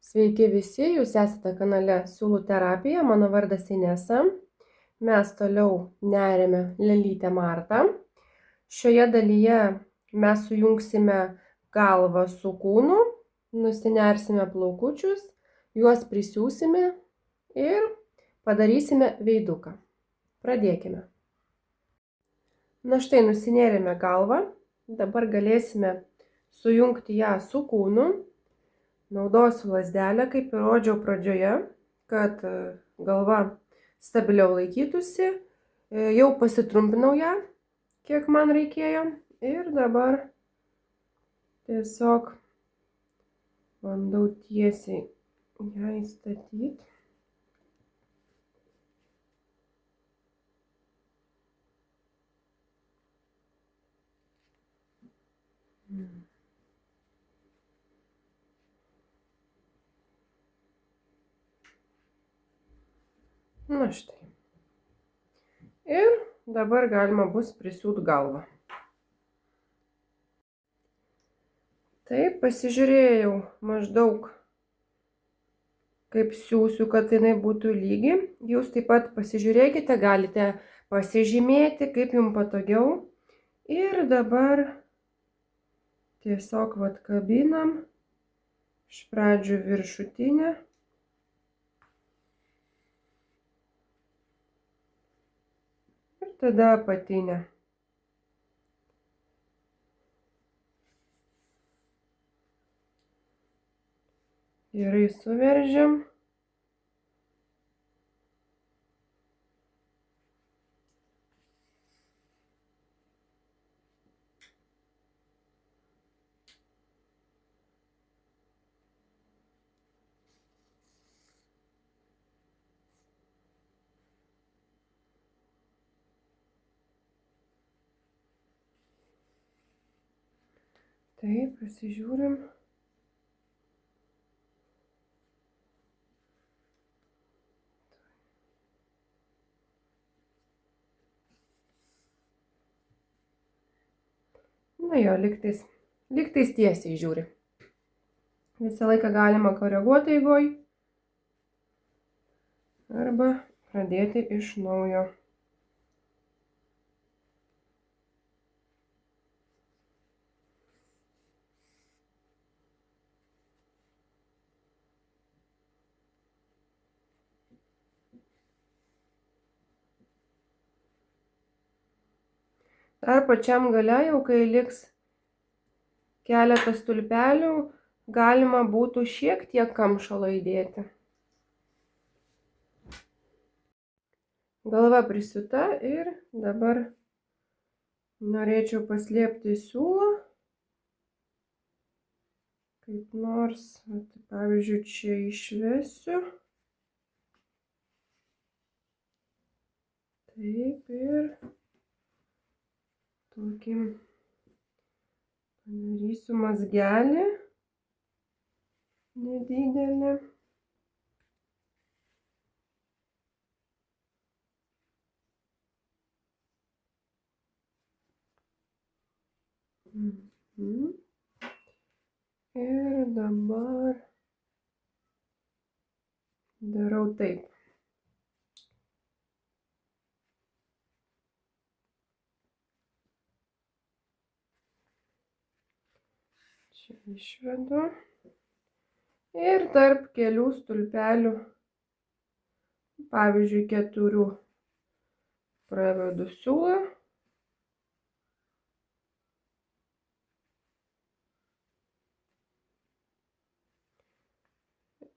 Sveiki visi, jūs esate kanale Siūlų terapija, mano vardas Inesa. Mes toliau neriame lėlytę Martą. Šioje dalyje mes sujungsime galvą su kūnu, nusinersime plaukučius, juos prisiūsime ir padarysime veiduką. Pradėkime. Na štai, nusinėrėme galvą, dabar galėsime sujungti ją su kūnu. Naudosiu lazdelę, kaip ir rodžiau pradžioje, kad galva stabiliau laikytųsi. Jau pasitrumpinau ją, kiek man reikėjo. Ir dabar tiesiog bandau tiesiai ją įstatyti. Na štai. Ir dabar galima bus prisiūt galvą. Taip, pasižiūrėjau maždaug, kaip siūsiu, kad jinai būtų lygi. Jūs taip pat pasižiūrėkite, galite pasižymėti, kaip jums patogiau. Ir dabar tiesiog kabinam iš pradžių viršutinę. Ir tada apatinę. Gerai suveržiam. Taip, pasižiūrim. Na jo, lygtais tiesiai žiūri. Visą laiką galima koreguoti eigoj arba pradėti iš naujo. Dar pačiam gale, jau kai liks keletas stulpelių, galima būtų šiek tiek kamšalo įdėti. Galva prisiūta ir dabar norėčiau paslėpti siūlą. Kaip nors, pavyzdžiui, čia išvesiu. Taip ir tokį padarysiu mazgelį nedidelį. Ir dabar darau taip. Čia išvedu. Ir tarp kelių stulpelių, pavyzdžiui, 4, pravedu siūlą.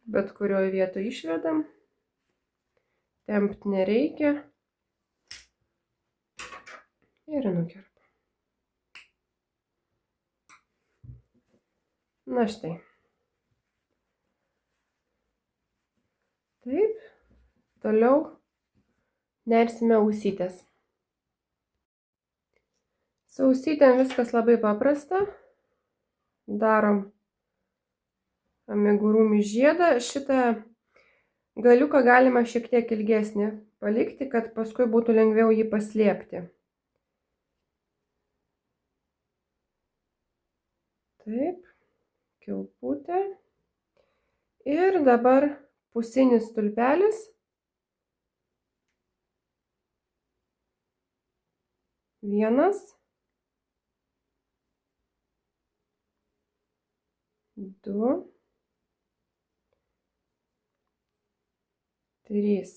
Bet kurioje vietoje išvedam. Tempt nereikia. Ir nukerpam. Na štai. Taip. Toliau nersime ausytės. Su ausytėm viskas labai paprasta. Darom amigurumi žiedą. Šitą galiuką galima šiek tiek ilgesnį palikti, kad paskui būtų lengviau jį paslėpti. Taip, kilputė. Ir dabar pusinis stulpelis. Vienas, du, trys,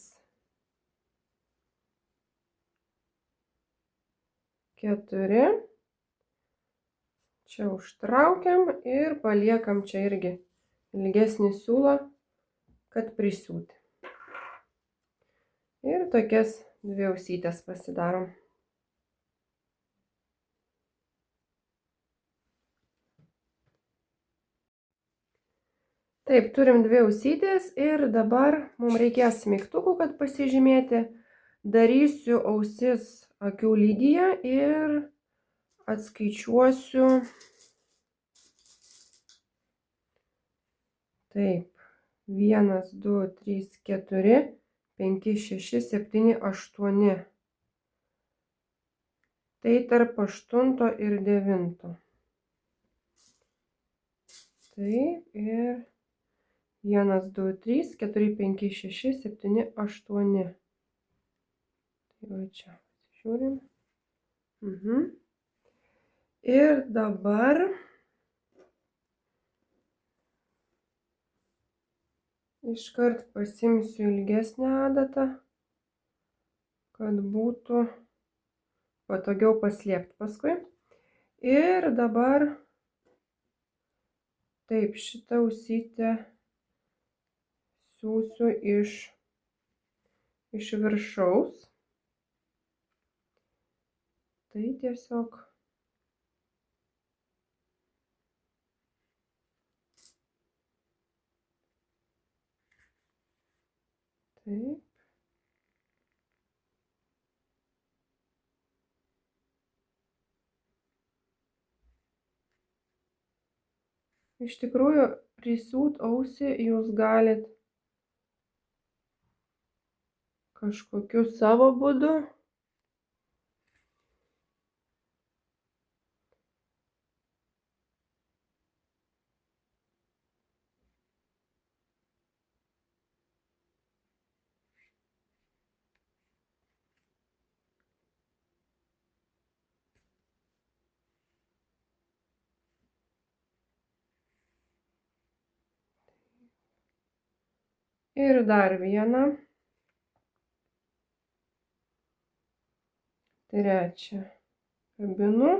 keturi. Čia užtraukiam ir paliekam čia irgi ilgesnį siūlą, kad prisiūti. Ir tokias dvi ausytes pasidarom. Taip, turim dvi ausytės ir dabar mums reikės smeigtukų, kad pasižymėti. Darysiu ausis akių lygyje ir atskaičiuosiu. Taip, 1, 2, 3, 4, 5, 6, 7, 8. Tai tarp 8 ir 9. Taip, ir 1, 2, 3, 4, 5, 6, 7, 8. Tai va čia, žiūrim. Ir dabar iškart pasimsiu ilgesnę adatą, kad būtų patogiau paslėpti paskui. Ir dabar taip, šitą ausytę siūsiu iš viršaus. Tai tiesiog taip. Iš tikrųjų, prisiūt ausį jūs galit kažkokiu savo būdu. Ir dar vieną. Trečią kabinu.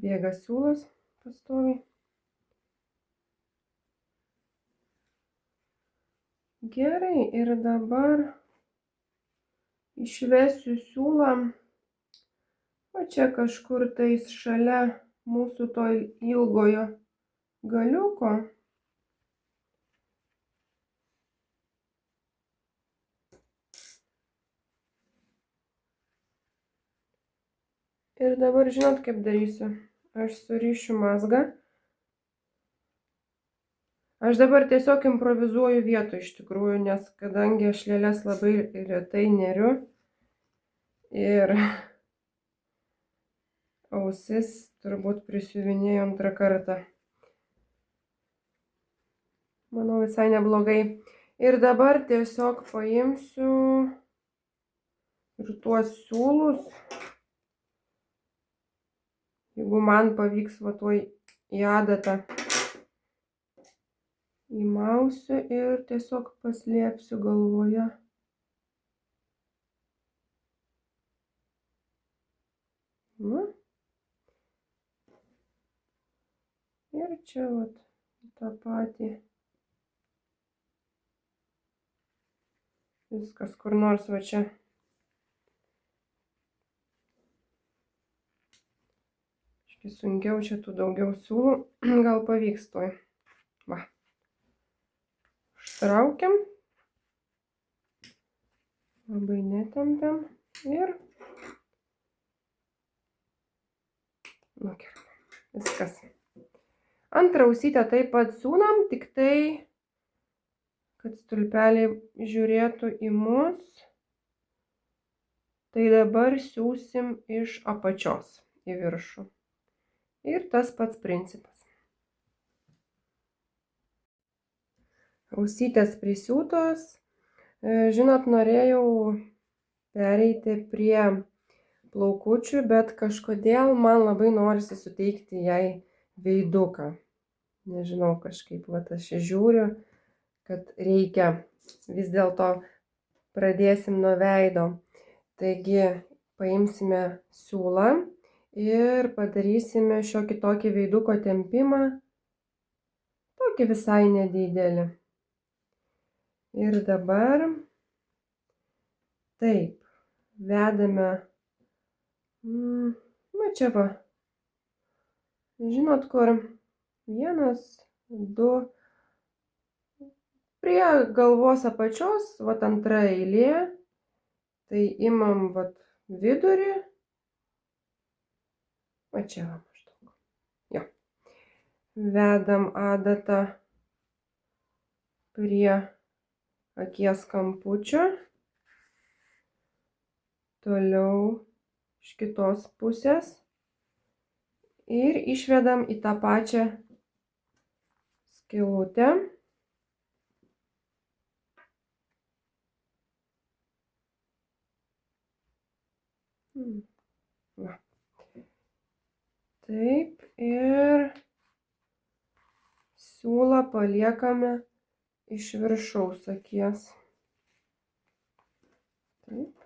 Bėga siūlas pastoviai. Gerai, ir dabar išvesiu siūlą. O čia kažkur tais šalia mūsų to ilgojo galiuko. Ir dabar žinot, kaip darysiu. Aš surišiu mazgą. Aš dabar tiesiog improvizuoju vietoj iš tikrųjų, nes kadangi aš lėles labai retai neriu ir ausis turbūt prisiuvinėjau antrą kartą. Manau, visai neblogai. Ir dabar tiesiog paimsiu ir tuos siūlus. Jeigu man pavyks va tuoj į adatą įmausiu ir tiesiog paslėpsiu galvoje. Na. Ir čia vat tą patį. Viskas kur nors va čia. Sunkiau čia tų daugiau siūlų. Gal pavyks toj. Va. Užtraukiam. Labai netempiam. Ir nukirpam. Viskas. Antrą ausytę taip pat siūnam, tik tai, kad stulpeliai žiūrėtų į mus. Tai dabar siūsim iš apačios į viršų. Ir tas pats principas. Ausytės prisiūtos. Žinot, norėjau pereiti prie plaukučių, bet kažkodėl man labai norisi suteikti jai veiduką. Nežinau, kažkaip, aš žiūriu, kad reikia vis dėlto pradėsim nuo veido. Taigi paimsime siūlą ir padarysime šiokį tokį veiduko tempimą, tokį visai nedidelį. Ir dabar taip, vedame, čia va, žinot kur, 1, 2, prie galvos apačios, antra eilė, tai imam vidurį, čia va maždaug, jo, vedam adatą prie akies kampučio, toliau iš kitos pusės ir išvedam į tą pačią skylutę. Va. Taip, ir siūlą paliekame iš viršaus akies. Taip.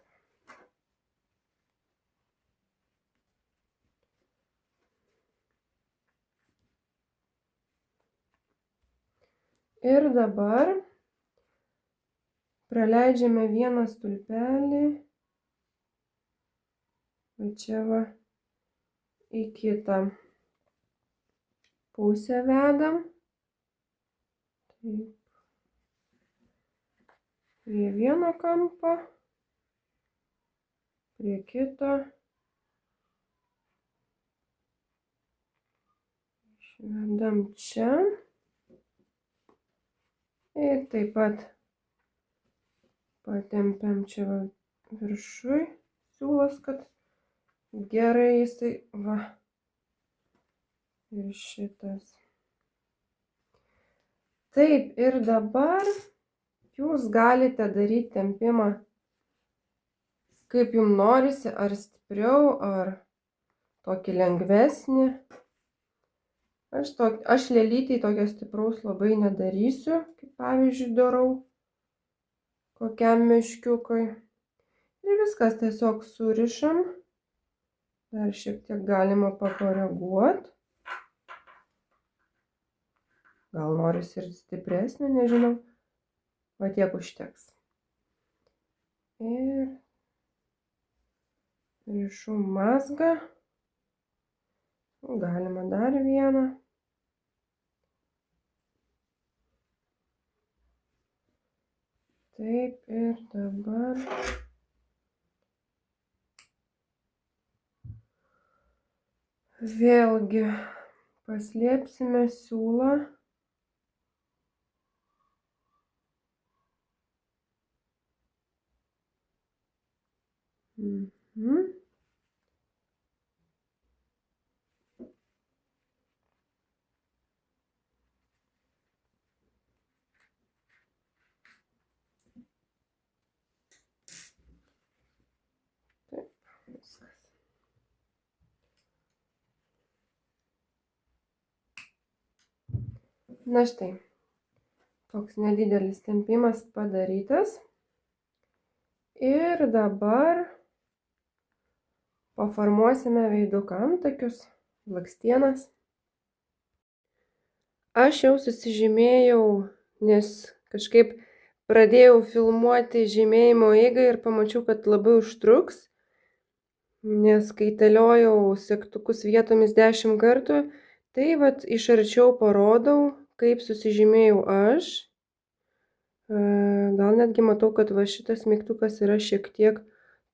Ir dabar praleidžiame vieną stulpelį, čia va, į kitą pusę vedam. Taip. Prie vieno kampo, prie kito. Išvedam čia. Ir taip pat patempiam čia viršui siūlas, kad gerai jisai, va, ir šitas. Taip, ir dabar jūs galite daryti tempimą, kaip jums norisi, ar stipriau, ar tokį lengvesnį. Aš lėlytei tokio stipraus labai nedarysiu, kaip pavyzdžiui darau kokiam meškiukui. Ir viskas tiesiog surišam. Dar šiek tiek galima pakoreguoti. Gal norisi ir stipresnio, nežinau. Va tiek užteks. Ir rišu mazgą. Galima dar vieną. Taip, ir dabar vėlgi paslėpsime siūlą. Viskas. Na štai, toks nedidelis tempimas padarytas. Ir dabar paformuosime veiduką, antakius, blakstienas. Aš jau susižymėjau, nes kažkaip pradėjau filmuoti žymėjimo eigą ir pamačiau, kad labai užtruks, nes kaitaliojau segtukus vietomis 10 kartų, tai iš arčiau parodau, kaip susižymėjau aš. Gal netgi matau, kad šitas mygtukas yra šiek tiek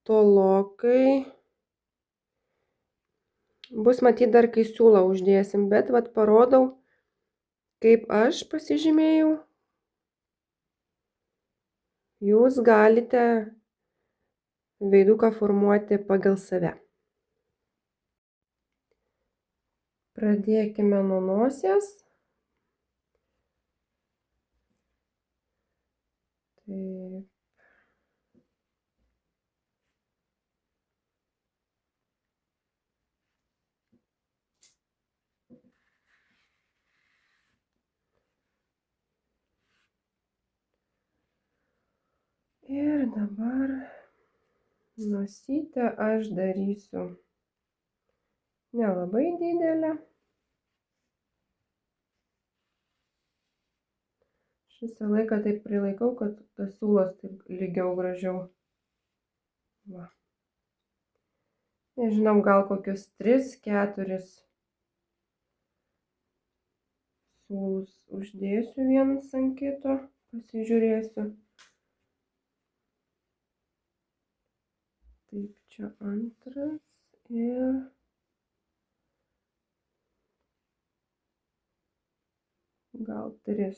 tolokai. Bus matyt dar, kai siūlą uždėsim, bet vat parodau, kaip aš pasižymėjau. Jūs galite veiduką formuoti pagal save. Pradėkime nuo nosies. Taip. Ir dabar nosytę aš darysiu nelabai didelę. Aš visą laiką taip prilaikau, kad tas siūlas taip lygiau gražiau. Va. Nežinau, gal kokius 3-4 siūlus uždėsiu vienas ant kito, pasižiūrėsiu. Taip, čia antras ir gal 3.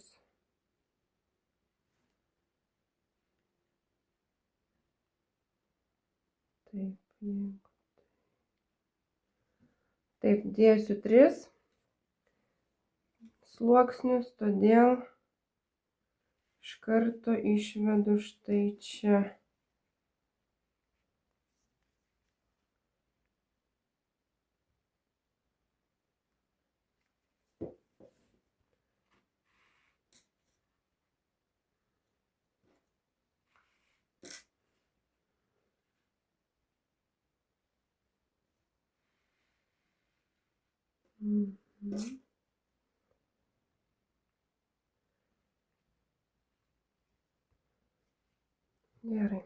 Taip, dėsiu 3 sluoksnius, todėl iš karto išvedu štai čia. Gerai.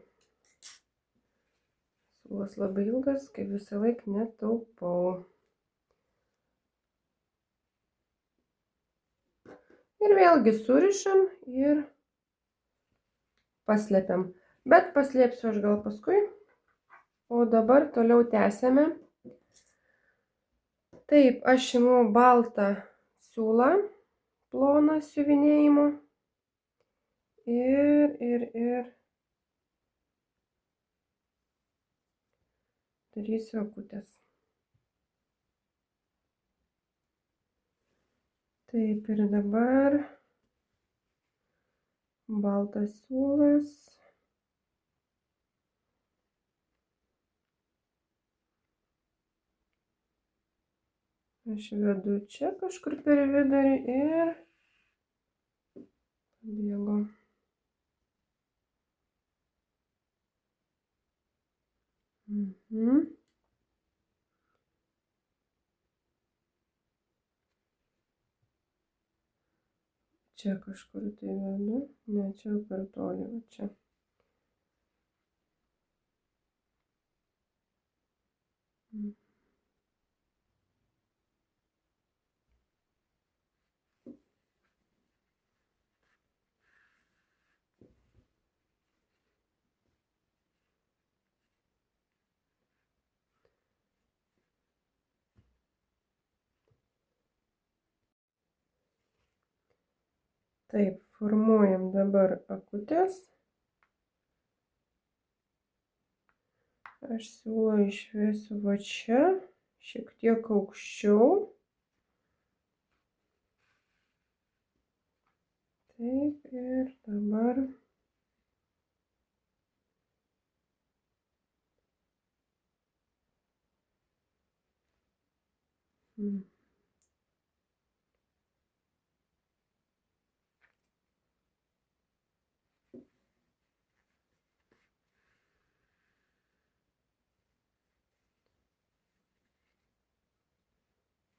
Siūlas labai ilgas, kaip visą laiką netaupau. Ir vėlgi surišam ir paslepiam. Bet paslėpsiu aš gal paskui. O dabar toliau tęsiame. Taip, aš imu baltą siūlą, ploną siuvinėjimo. Ir darysiu akutes. Taip, ir dabar baltas siūlas. Aš vedu čia kažkur per vidurį ir pabėgu. Čia kažkur tai vedu, ne, čia per toli, va čia. Taip, formuojam dabar akutes. Aš siūlą išvesiu va čia, šiek tiek aukščiau. Taip, ir dabar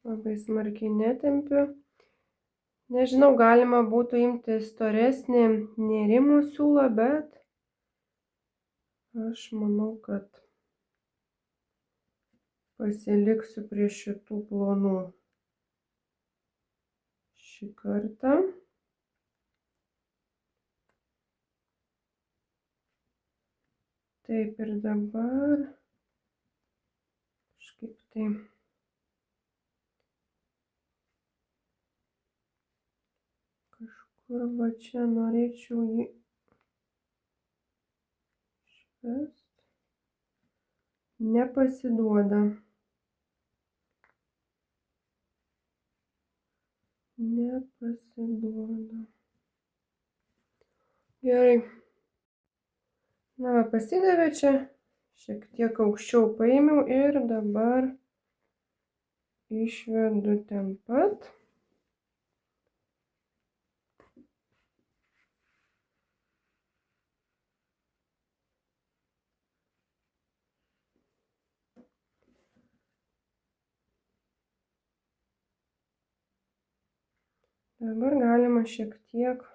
labai smarkiai netempiu. Nežinau, galima būtų imti storesnį nėrimo siūlą, bet aš manau, kad pasiliksiu prie šitų plonų šį kartą. Taip, ir dabar kažkaip tai kažkur va čia norėčiau jį išvest. Nepasiduoda. Nepasiduoda. Gerai. Na, va, pasidavė čia. Šiek tiek aukščiau paėmiau ir dabar išvedu ten pat. Dabar galima šiek tiek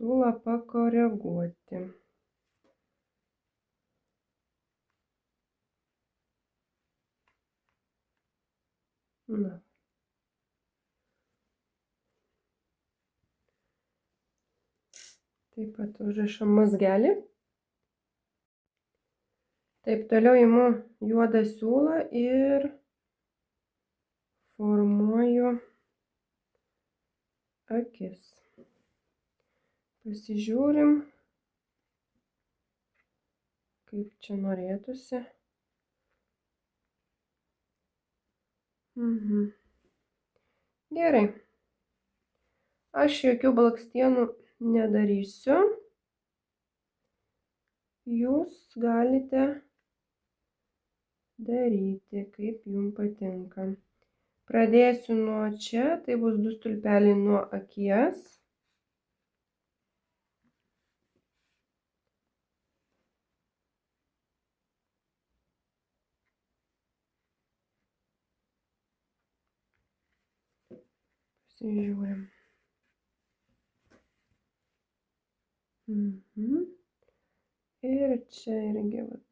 siūlą pakoreguoti. Na. Taip pat užrašom mazgelį. Taip, toliau imu juodą siūlą ir formuoju akis. Pasižiūrim, kaip čia norėtųsi. Gerai. Aš jokių blakstienų nedarysiu. Jūs galite daryti, kaip jums patinka. Pradėsiu nuo čia, tai bus 2 stulpeliai nuo akies. Pasižiūrim. Ir čia irgi vat.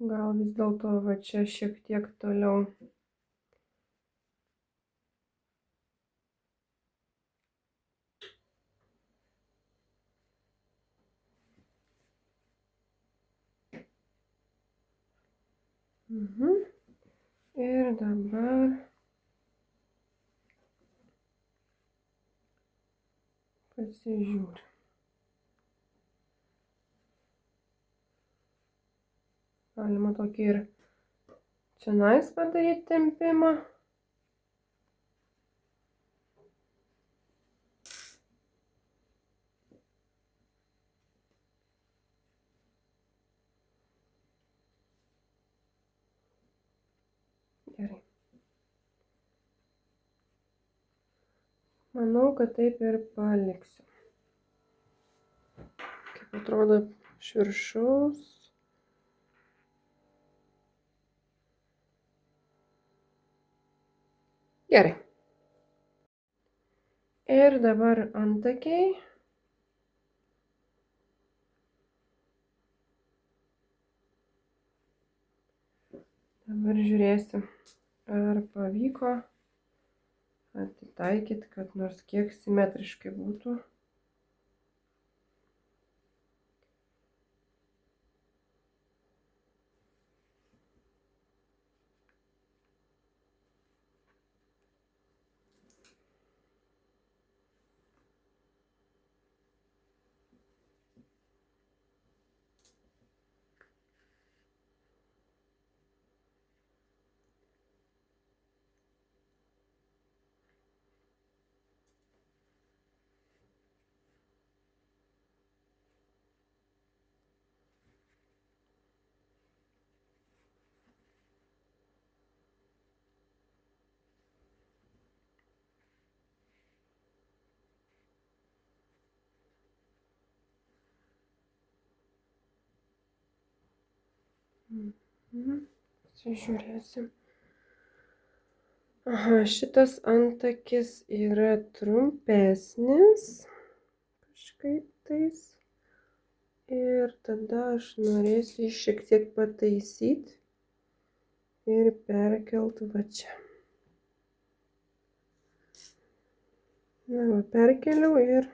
Gal vis dėlto va čia šiek tiek toliau. Ir dabar pasižiūriu. Galima tokį ir čionais padaryti tempimą. Gerai. Manau, kad taip ir paliksiu. Kaip atrodo iš viršaus. Gerai. Ir dabar antakiai. Dabar žiūrėsiu, ar pavyko atitaikyti, kad nors kiek simetriškai būtų. Pasižiūrėsim. Aha, šitas antakis yra trumpesnis. Kažkaip tais. Ir tada aš norėsiu jį šiek tiek pataisyti. ir perkelt va čia. Na, va, perkeliau ir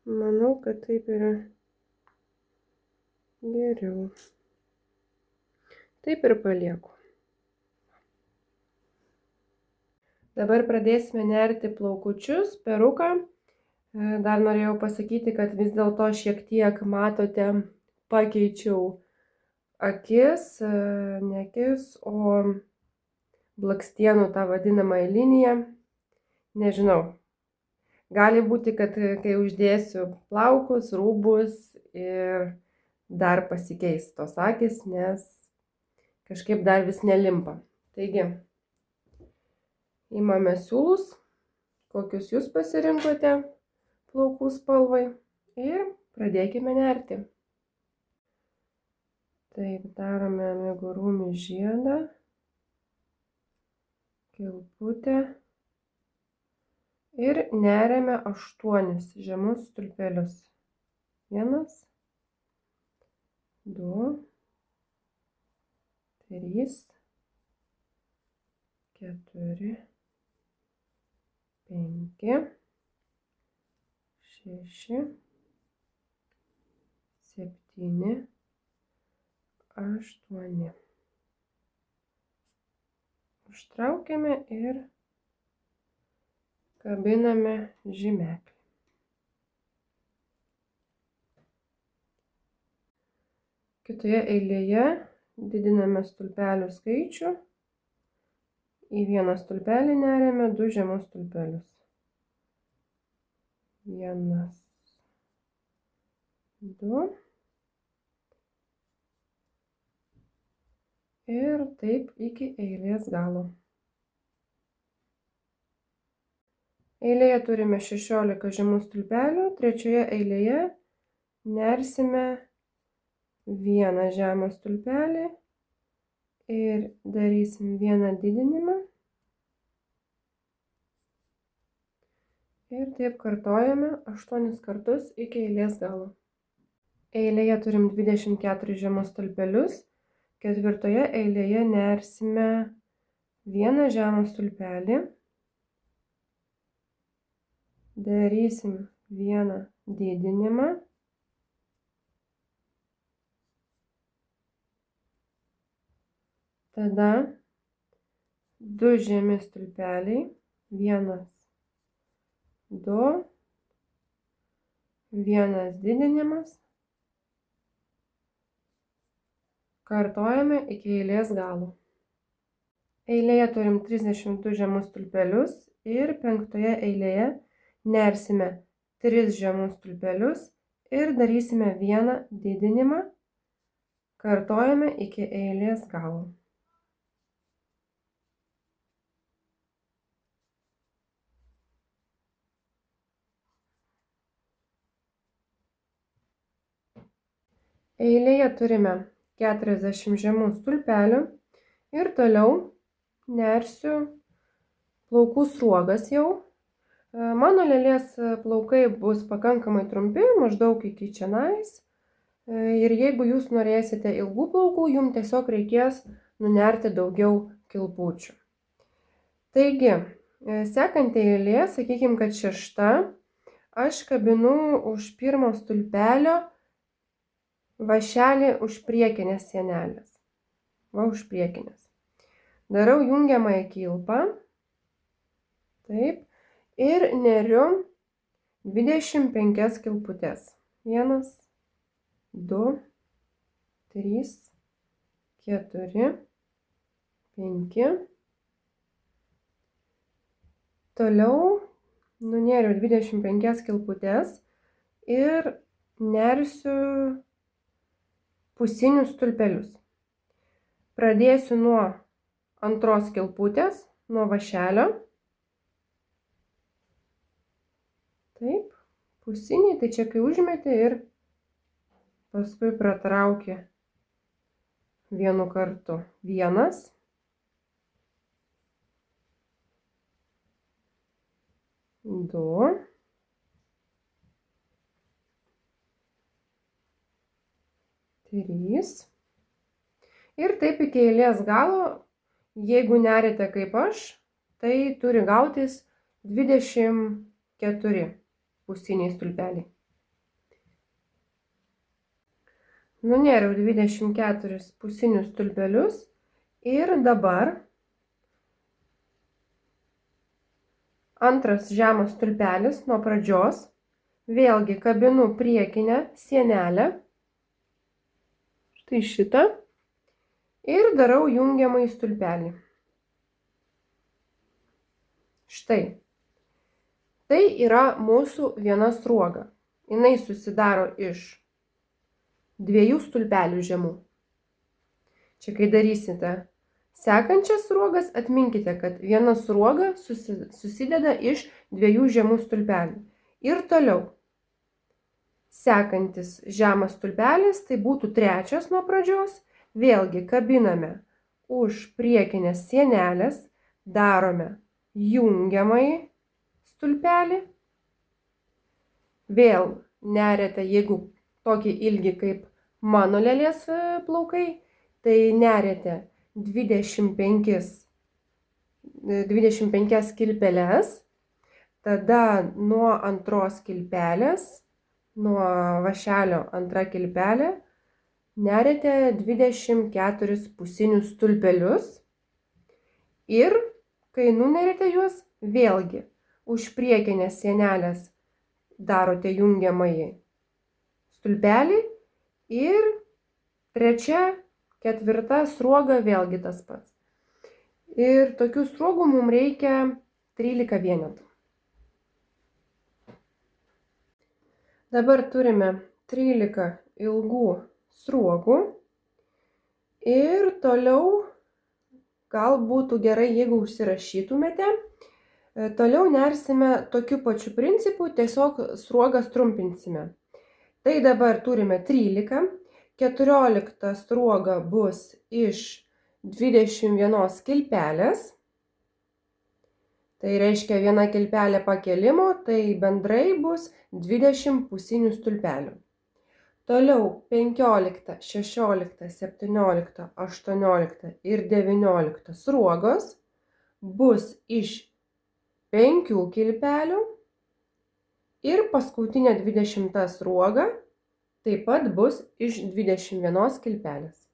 manau, kad taip yra geriau. Taip ir palieku. Dabar pradėsime nerti plaukučius, peruką. Dar norėjau pasakyti, kad vis dėlto šiek tiek, matote, pakeičiau akis, ne akis, o blakstienų tą vadinamąją liniją. Nežinau. Gali būti, kad kai uždėsiu plaukus, rūbus ir dar pasikeis tos akys, nes kažkaip dar vis nelimpa. Taigi, imame siūlus, kokius jūs pasirinkote plaukų spalvai ir pradėkime nerti. Taip, darome amigurumi žiedą, kilputę ir neriame 8 žemus stulpelius. 1, 2, 3, 4, 5, 6, 7, 8. Užtraukiame ir kabiname žymeklį. Kitoje eilėje didiname stulpelių skaičių. Į vieną stulpelį neriame 2 žemus stulpelius. 1, 2. Ir taip iki eilės galo. Eilėje turime 16 žemų stulpelių, trečioje eilėje nersime 1 žemą stulpelį ir darysim 1 didinimą. Ir taip kartojame 8 kartus iki eilės galo. Eilėje turim 24 žemus stulpelius, ketvirtoje eilėje nersime 1 žemą stulpelį, darysim 1 didinimą. Tada 2 žemi stulpeliai, 1, 2, 1 didinimas. Kartojame iki eilės galo. Eilėje turim 32 žemus stulpelius ir 5 eilėje nersime 3 žemus stulpelius ir darysime 1 didinimą. Kartojame iki eilės galo. Eilėje turime 40 žemų stulpelių ir toliau nersiu plaukų sruogas jau. Mano lėlės plaukai bus pakankamai trumpi, maždaug iki čionais. Ir jeigu jūs norėsite ilgų plaukų, jums tiesiog reikės nunerti daugiau kilpučių. Taigi, sekanti eilė, sakykime, kad 6, aš kabinu už pirmo stulpelio vašelį už priekinės sienelės. Va, už priekinės. Darau jungiamąją kilpą. Taip. Ir neriu 25 kilputės. 1, 2, 3, 4, 5. Toliau nunėriau 25 kilputės ir nersiu pusinius stulpelius. Pradėsiu nuo antros kilputės, nuo vašelio. Taip, pusiniai, tai čia kai užmeti ir paskui pratrauki vienu kartu. 1, 2, 3. Ir taip iki eilės galo, jeigu nerite kaip aš, tai turi gautis 24 pusiniai stulpeliai. Nunėriau 24 pusinius stulpelius ir dabar antras žemas stulpelis nuo pradžios, vėlgi kabinu priekinę sienelę, štai šitą, ir darau jungiamąjį stulpelį. Štai. Tai yra mūsų viena sruoga. Jinai susidaro iš 2 stulpelių žemų. Čia kai darysite sekančias sruogas, atminkite, kad viena sruoga susideda iš 2 žemų stulpelių. Ir toliau. Sekantis žemas stulpelis, tai būtų 3 nuo pradžios. Vėlgi kabiname už priekinės sienelės, darome jungiamąjį stulpelį. Vėl neriate, jeigu tokį ilgį kaip mano lėlės plaukai, tai neriate 25 kilpeles, tada nuo antros kilpelės, nuo vašelio antra kilpelė, neriate 24 pusinius stulpelius ir kai nuneriate juos, vėlgi už priekinės sienelės darote jungiamąjį stulpelį ir 3, 4 sruoga vėlgi tas pats. Ir tokių sruogų mums reikia 13 vienetų. Dabar turime 13 ilgų sruogų ir toliau gal būtų gerai, jeigu užsirašytumėte. Toliau nersime tokiu pačiu principu, tiesiog sruogas trumpinsime. Tai dabar turime 13, 14 sruoga bus iš 21 kilpelės. Tai reiškia viena kilpelė pakelimo, tai bendrai bus 20 pusinių stulpelių. Toliau 15, 16, 17, 18 ir 19 sruogos bus iš 5 kilpelių ir paskutinė 20 sruoga taip pat bus iš 21 kilpelės.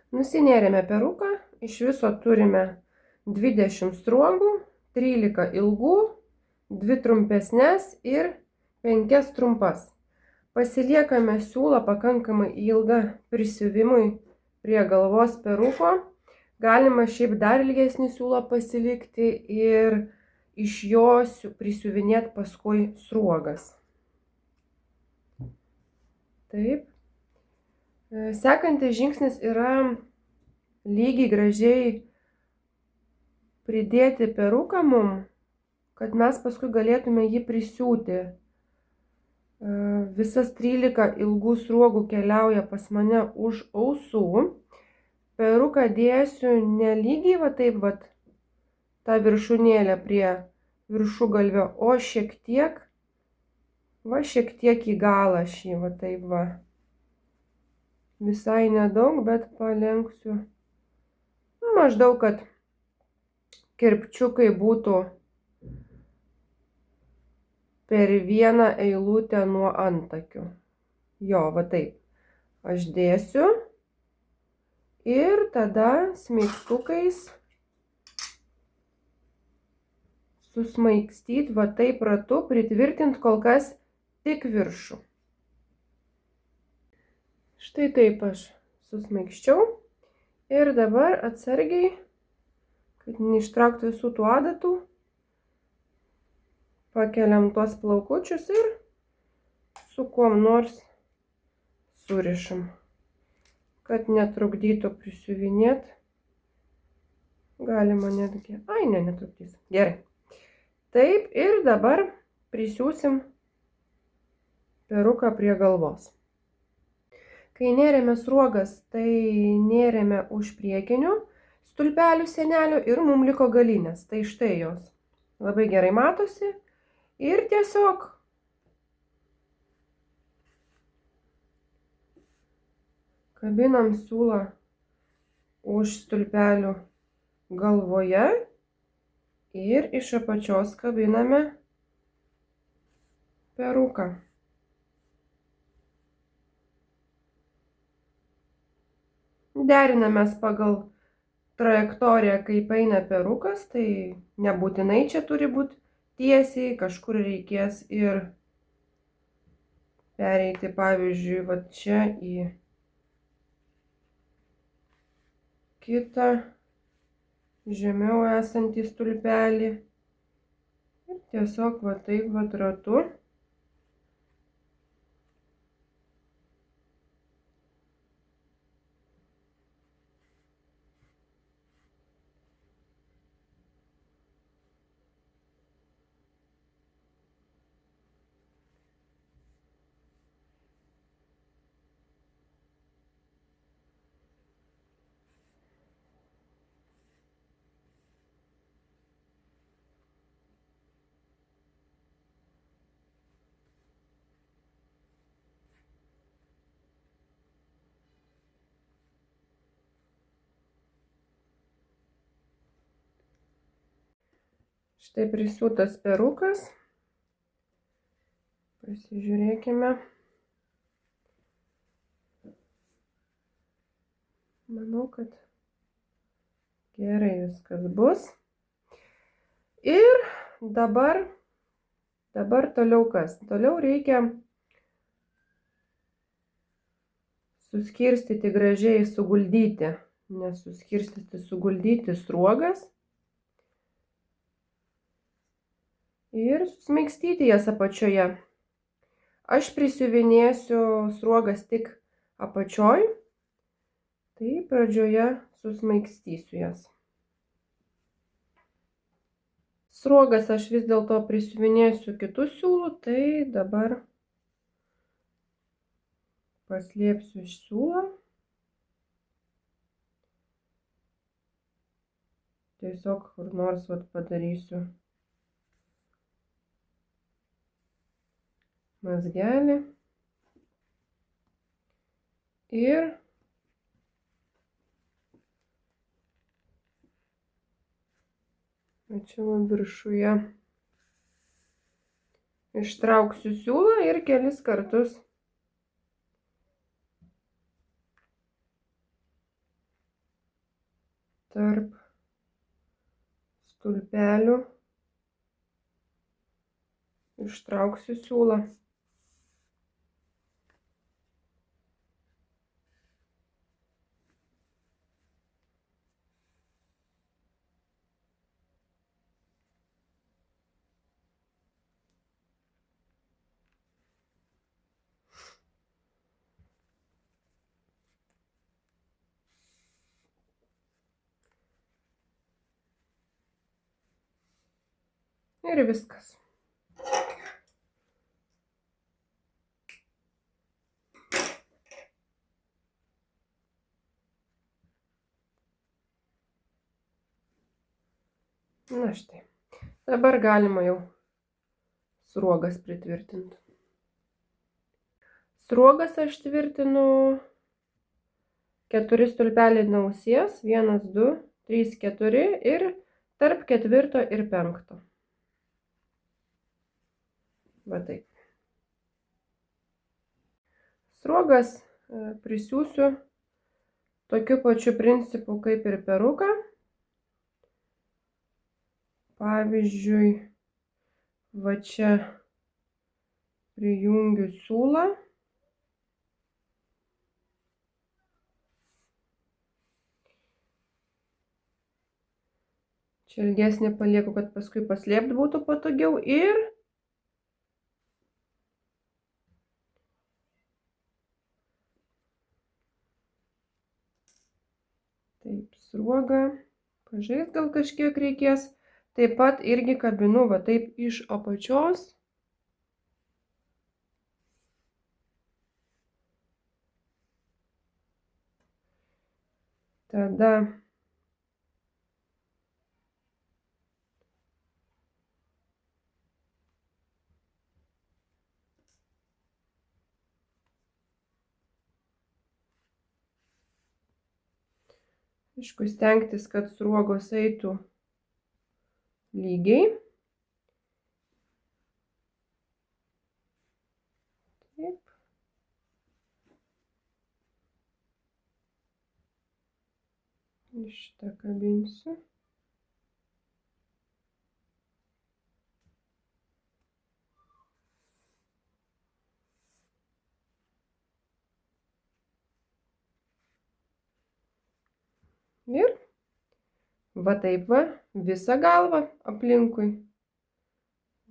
Nusinėrėme peruką, iš viso turime 20 sruogų, 13 ilgų, 2 trumpesnės ir 5 trumpas. Pasiliekame siūlą pakankamai ilgą prisiuvimui prie galvos peruko. Galima šiaip dar ilgesnį siūlą pasilikti ir iš jo prisiuvinėti paskui sruogas. Taip. Sekantis žingsnis yra lygiai gražiai pridėti peruką mum, kad mes paskui galėtume jį prisiūti. Visas 13 ilgų sruogų keliauja pas mane už ausų. Peruką dėsiu nelygiai va taip va tą viršūnėlę prie viršugalvio, o šiek tiek į galą šį va taip va. Visai nedaug, bet palenksiu. Maždaug, kad kirpčiukai būtų per vieną eilutę nuo antakių. Jo, va taip. Aš dėsiu ir tada smeigtukais susmaigstyti va taip ratu, pritvirtinti kol kas tik viršų. Štai taip aš susmaigščiau ir dabar atsargiai, kad neištrauktų visų tų adatų, pakeliam tuos plaukučius ir su kuom nors surišam, kad netrukdytų prisiuvinėti. Galima netgi, netrukdys. Gerai. Taip, ir dabar prisiūsim peruką prie galvos. Kai nėrėme sruogas, tai nėrėme už priekinių stulpelių sienelių ir mum liko galinės. Tai štai jos labai gerai matosi. Ir tiesiog kabinam siūlą už stulpelių galvoje ir iš apačios kabiname peruką. Derinamės pagal trajektoriją, kaip eina perukas, tai nebūtinai čia turi būti tiesiai, kažkur reikės ir pereiti, pavyzdžiui, va čia į kitą žemiau esantį stulpelį ir tiesiog va taip va ratu štai prisiūtas perukas. Pasižiūrėkime. Manau, kad gerai viskas bus. Ir dabar toliau kas? Toliau reikia suskirstyti gražiai, suguldyti, nesuskirstyti, suguldyti sruogas ir susmaigstyti jas apačioje. Aš prisiuvinėsiu sruogas tik apačioj, tai pradžioje susmaigstysiu jas. Sruogas aš vis dėlto prisiuvinėsiu kitų siūlų, tai dabar paslėpsiu siūlą. Tiesiog kur nors padarysiu mazgelį ir čia viršuje ištrauksiu siūlą ir kelis kartus tarp stulpelių ištrauksiu siūlą. Ir viskas. Na štai. Dabar galima jau sruogas pritvirtinti. Sruogas aš tvirtinu 4 stulpeliai nuo ausies, 1, 2, 3, 4 ir tarp 4 ir 5. Va taip. Sruogas prisiūsiu tokiu pačiu principu kaip ir peruką. Pavyzdžiui, va čia prijungiu siūlą. Čia ilgesnį palieku, kad paskui paslėpti būtų patogiau ir taip sruogą, pažaist gal kažkiek reikės. Taip pat irgi kabinu va taip iš apačios. Tada Aišku, stengtis, kad sruogos eitų lygiai. Taip. Šitą kabinsiu. Ir va taip va, visą galvą aplinkui.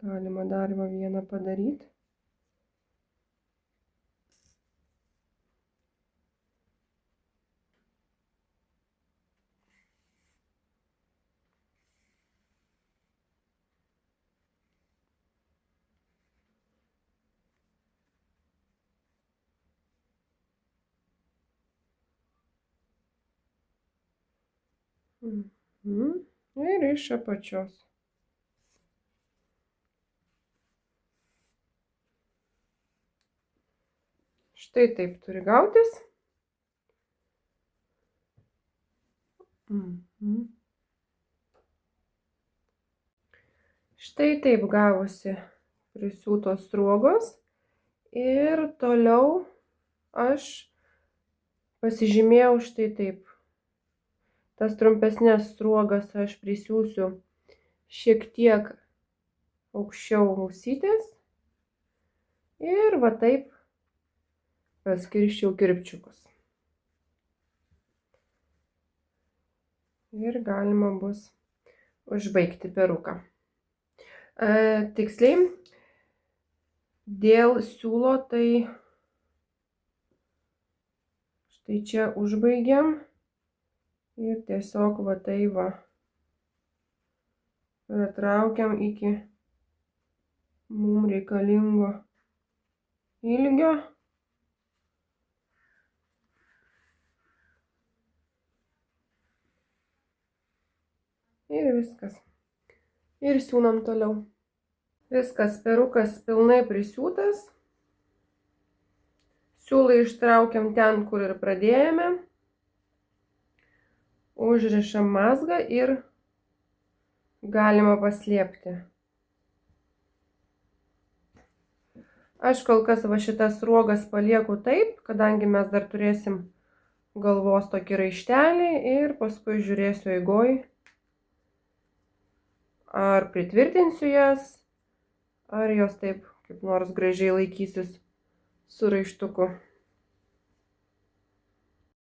Galima dar va vieną padaryti. Ir iš apačios. Štai taip turi gautis. Štai taip gavosi prisiūtos sruogos. Ir toliau aš pasižymėjau štai taip. Tas trumpesnės sruogas aš prisiūsiu šiek tiek aukščiau ausytės. Ir va taip paskirščiau kirpčiukus. Ir galima bus užbaigti peruką. Tiksliai, dėl siūlo tai štai čia užbaigiam. Ir tiesiog va tai va pratraukiam iki mums reikalingo ilgio. Ir viskas. Ir siūnam toliau. Viskas, perukas pilnai prisiūtas. Siūlą ištraukiam ten, kur ir pradėjome. Užrišam mazgą ir galima paslėpti. Aš kol kas va šitas sruogas palieku taip, kadangi mes dar turėsim galvos tokį raištelį ir paskui žiūrėsiu eigoj, ar pritvirtinsiu jas, ar jos taip kaip nors gražiai laikysis su raištuku.